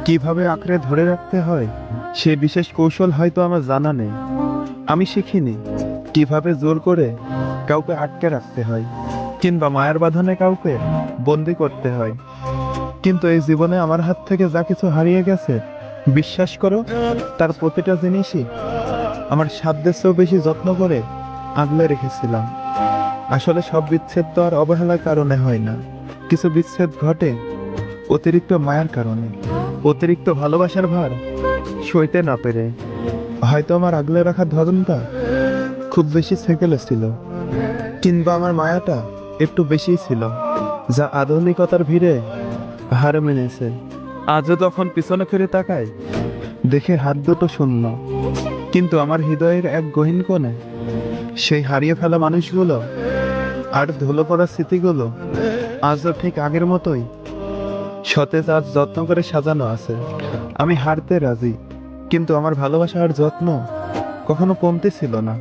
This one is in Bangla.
কিভাবে আঁকড়ে ধরে রাখতে হয় সে বিশেষ কৌশল হয়তো আমার জানা নেই। আমি শিখিনি কিভাবে জোর করে কাউকে আটকে রাখতে হয় কিংবা মায়ার বাঁধনে কাউকে বন্দি করতে হয়। কিন্তু এই জীবনে আমার হাত থেকে যা কিছু হারিয়ে গেছে, বিশ্বাস করো, তার প্রতিটা জিনিসই আমার সাধ্যের চেয়েও বেশি যত্ন করে আগলে রেখেছিলাম। আসলে সব বিচ্ছেদ তো আর অবহেলার কারণে হয় না। কিছু বিচ্ছেদ ঘটে অতিরিক্ত মায়ার কারণে, অতিরিক্ত ভালোবাসার ভার সইতে না পেরে। হয়তো আমার আগলে রাখার ধরনটা খুব বেশি সেকেলে ছিল, কিংবা আমার মায়াটা একটু বেশিই ছিল, যা আধুনিকতার ভিড়ে হার মেনেছে। আজও যখন পিছনে ফিরে তাকাই, দেখে হাত দুটো শূন্য, কিন্তু আমার হৃদয়ের এক গহীন কোণে সেই হারিয়ে ফেলা মানুষগুলো আর ধুলো পড়া স্মৃতিগুলো আজও ঠিক আগের মতোই সতেজ আজ যত্ন করে সাজানো আছে। আমি হারতে রাজি, কিন্তু আমার ভালোবাসা আর যত্ন কখনো কমতে ছিল না।